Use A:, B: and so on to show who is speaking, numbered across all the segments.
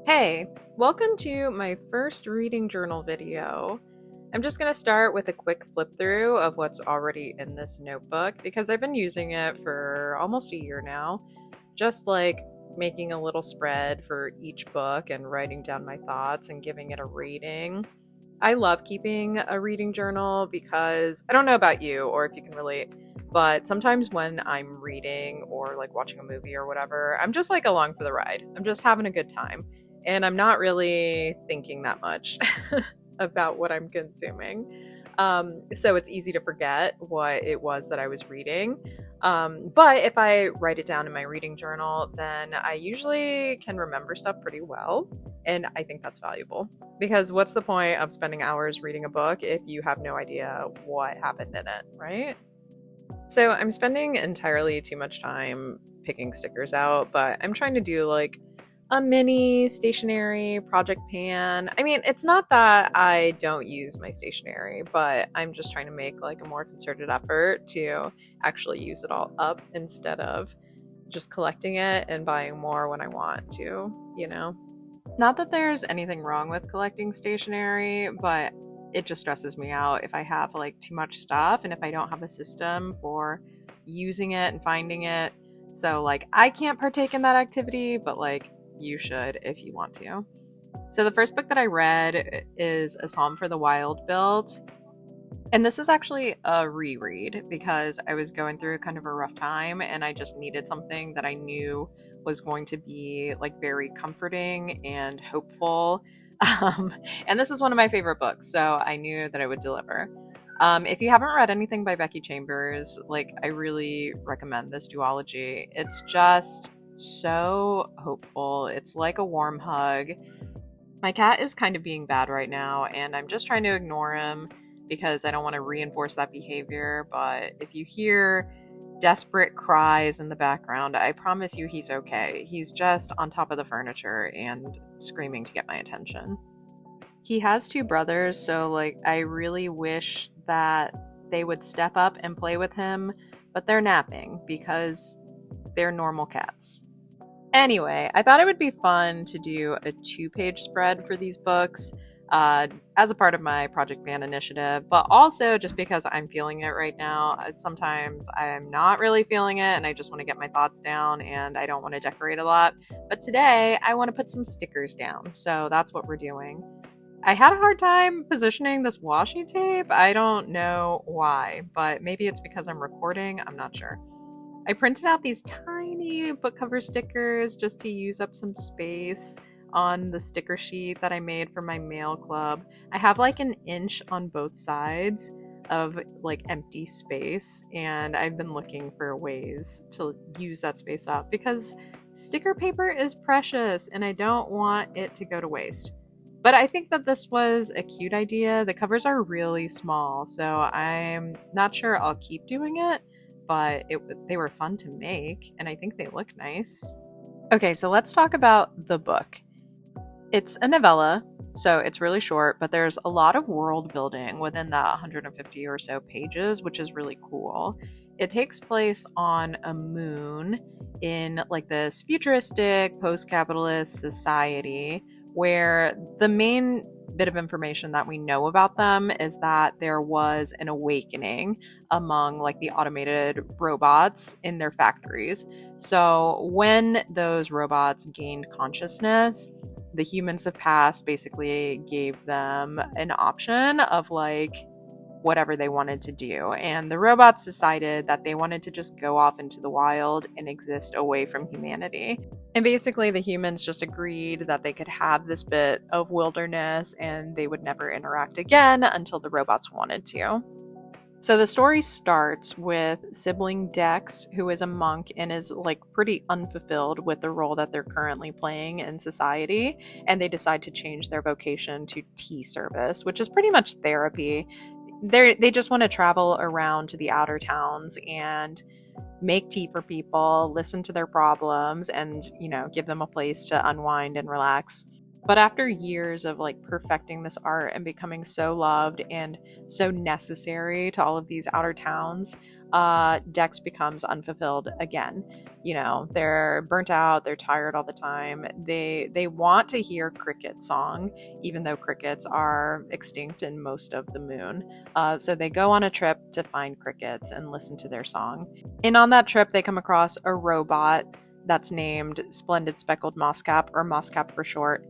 A: Hey, welcome to my first reading journal video. I'm just going to start with a quick flip through of what's already in this notebook because I've been using it for almost a year now, just like making a little spread for each book and writing down my thoughts and giving it a rating. I love keeping a reading journal because I don't know about you or if you can relate, but sometimes when I'm reading or like watching a movie or whatever, I'm just like along for the ride. I'm just having a good time and I'm not really thinking that much about what I'm consuming. So it's easy to forget what it was that I was reading. But if I write it down in my reading journal, then I usually can remember stuff pretty well. And I think that's valuable because what's the point of spending hours reading a book if you have no idea what happened in it, right? So I'm spending entirely too much time picking stickers out, but I'm trying to do like a mini stationery project pan. I mean, it's not that I don't use my stationery, but I'm just trying to make like a more concerted effort to actually use it all up instead of just collecting it and buying more when I want to. Not that there's anything wrong with collecting stationery, but it just stresses me out if I have like too much stuff and if I don't have a system for using it and finding it. So like I can't partake in that activity, but like you should if you want to. So the first book that I read is A Psalm for the Wild Built. And this is actually a reread because I was going through kind of a rough time and I just needed something that I knew was going to be like very comforting and hopeful. Um, and this is one of my favorite books, so I knew that I would deliver. If you haven't read anything by Becky Chambers, like I really recommend this duology. It's just so hopeful. It's like a warm hug. My cat is kind of being bad right now, and I'm just trying to ignore him because I don't want to reinforce that behavior. But if you hear desperate cries in the background, I promise you he's okay. He's just on top of the furniture and screaming to get my attention. He has two brothers, so like I really wish that they would step up and play with him, but they're napping because they're normal cats. Anyway, I thought it would be fun to do a 2-page spread for these books as a part of my Project Ban initiative, but also just because I'm feeling it right now. Sometimes I'm not really feeling it and I just want to get my thoughts down and I don't want to decorate a lot. But today I want to put some stickers down, so that's what we're doing. I had a hard time positioning this washi tape. I don't know why, but maybe it's because I'm recording. I'm not sure. I printed out these tiny book cover stickers just to use up some space on the sticker sheet that I made for my mail club. I have like an inch on both sides of like empty space, and I've been looking for ways to use that space up because sticker paper is precious and I don't want it to go to waste. But I think that this was a cute idea. The covers are really small, so I'm not sure I'll keep doing it, but they were fun to make, and I think they look nice. Okay, so let's talk about the book. It's a novella, so it's really short, but there's a lot of world building within that 150 or so pages, which is really cool. It takes place on a moon in like this futuristic post-capitalist society where the main bit of information that we know about them is that there was an awakening among like the automated robots in their factories. So when those robots gained consciousness, the humans of past basically gave them an option of like whatever they wanted to do. And the robots decided that they wanted to just go off into the wild and exist away from humanity. And basically, the humans just agreed that they could have this bit of wilderness and they would never interact again until the robots wanted to. So the story starts with sibling Dex, who is a monk and is like pretty unfulfilled with the role that they're currently playing in society, and they decide to change their vocation to tea service, which is pretty much therapy. They just want to travel around to the outer towns and make tea for people, listen to their problems, and give them a place to unwind and relax. But after years of like perfecting this art and becoming so loved and so necessary to all of these outer towns, Dex becomes unfulfilled again. You know, they're burnt out, they're tired all the time. They want to hear cricket song, even though crickets are extinct in most of the moon. So they go on a trip to find crickets and listen to their song. And on that trip, they come across a robot that's named Splendid Speckled Mosscap, or Mosscap for short.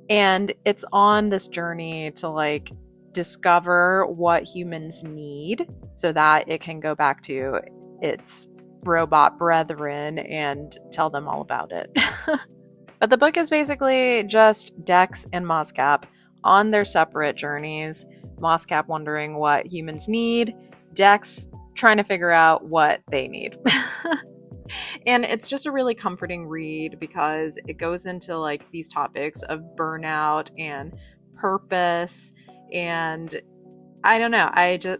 A: And it's on this journey to like discover what humans need so that it can go back to its robot brethren and tell them all about it. But the book is basically just Dex and Mosscap on their separate journeys. Mosscap wondering what humans need, Dex trying to figure out what they need. And it's just a really comforting read because it goes into like these topics of burnout and purpose, and I don't know,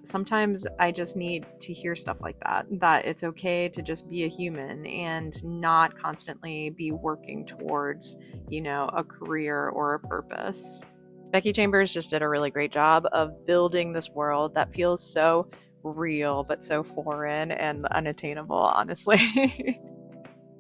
A: sometimes I just need to hear stuff like that it's okay to just be a human and not constantly be working towards, you know, a career or a purpose. Becky Chambers just did a really great job of building this world that feels so real but so foreign and unattainable, honestly.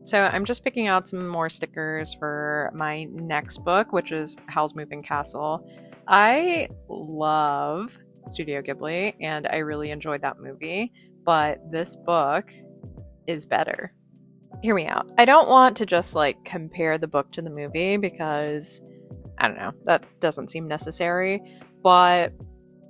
A: So I'm just picking out some more stickers for my next book, which is Howl's Moving Castle. I love Studio Ghibli and I really enjoyed that movie, but this book is better. Hear me out. I don't want to just like compare the book to the movie because I don't know, that doesn't seem necessary, but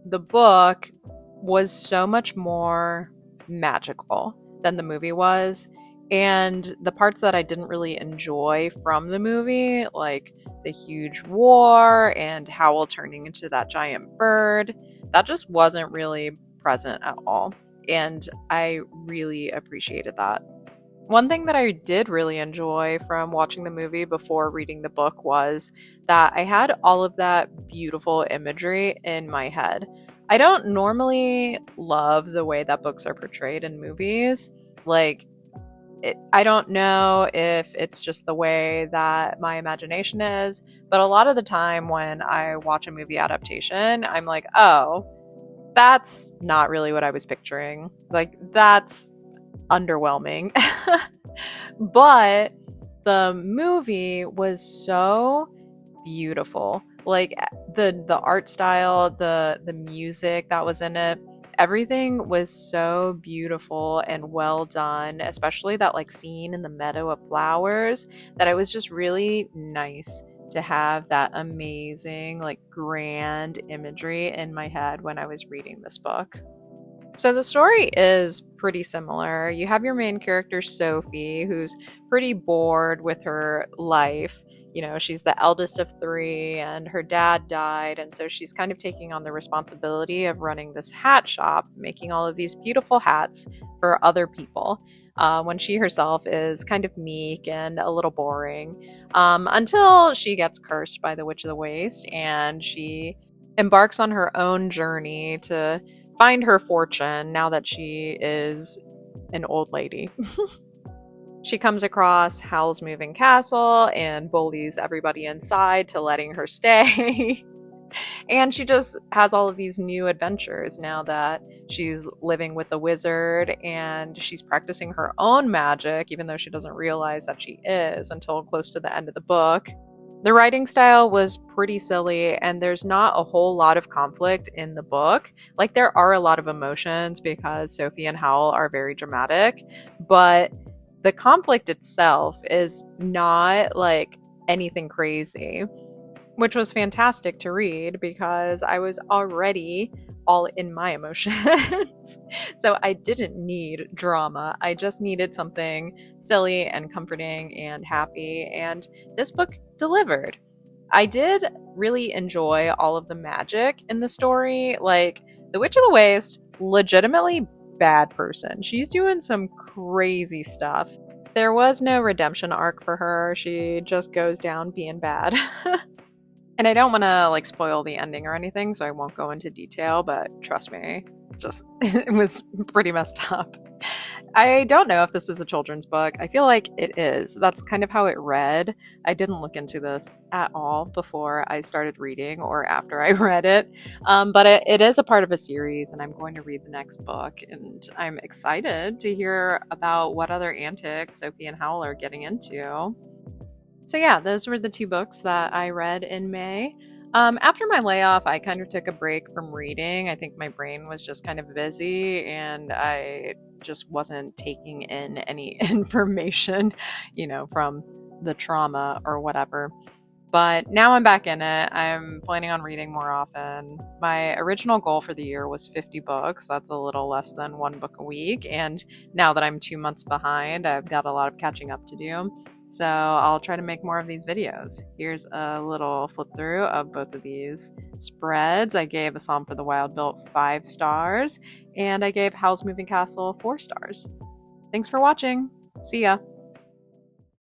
A: the book was so much more magical than the movie was, and the parts that I didn't really enjoy from the movie, like the huge war and Howl turning into that giant bird, that just wasn't really present at all, and I really appreciated that. One thing that I did really enjoy from watching the movie before reading the book was that I had all of that beautiful imagery in my head. I don't normally love the way that books are portrayed in movies. Like, I don't know if it's just the way that my imagination is, but a lot of the time when I watch a movie adaptation, I'm like, oh, that's not really what I was picturing. Like, that's underwhelming. But the movie was so beautiful. Like the art style, the music that was in it, everything was so beautiful and well done, especially that like scene in the meadow of flowers, that it was just really nice to have that amazing like grand imagery in my head when I was reading this book. So the story is pretty similar. You have your main character, Sophie, who's pretty bored with her life. You know, she's the eldest of three and her dad died, and so she's kind of taking on the responsibility of running this hat shop, making all of these beautiful hats for other people, when she herself is kind of meek and a little boring, until she gets cursed by the Witch of the Waste and she embarks on her own journey to find her fortune now that she is an old lady. She comes across Howl's Moving Castle and bullies everybody inside to letting her stay. And she just has all of these new adventures now that she's living with a wizard, and she's practicing her own magic, even though she doesn't realize that she is until close to the end of the book. The writing style was pretty silly, and there's not a whole lot of conflict in the book. Like, there are a lot of emotions because Sophie and Howl are very dramatic, but the conflict itself is not like anything crazy, which was fantastic to read because I was already all in my emotions. So I didn't need drama. I just needed something silly and comforting and happy, and this book delivered. I did really enjoy all of the magic in the story. Like, the Witch of the Waste, legitimately bad person. She's doing some crazy stuff. There was no redemption arc for her. She just goes down being bad. And I don't want to like spoil the ending or anything, so I won't go into detail, but trust me, just it was pretty messed up. I don't know if this is a children's book. I feel like it is. That's kind of how it read. I didn't look into this at all before I started reading or after I read it. But it is a part of a series, and I'm going to read the next book. And I'm excited to hear about what other antics Sophie and Howl are getting into. So, yeah, those were the two books that I read in May. After my layoff, I kind of took a break from reading. I think my brain was just kind of busy and I just wasn't taking in any information, from the trauma or whatever. But now I'm back in it. I'm planning on reading more often. My original goal for the year was 50 books. That's a little less than one book a week. And now that I'm 2 months behind, I've got a lot of catching up to do. So I'll try to make more of these videos. Here's a little flip through of both of these spreads. I gave A Psalm for the Wild Built 5 stars, and I gave Howl's Moving Castle 4 stars. Thanks for watching. See ya.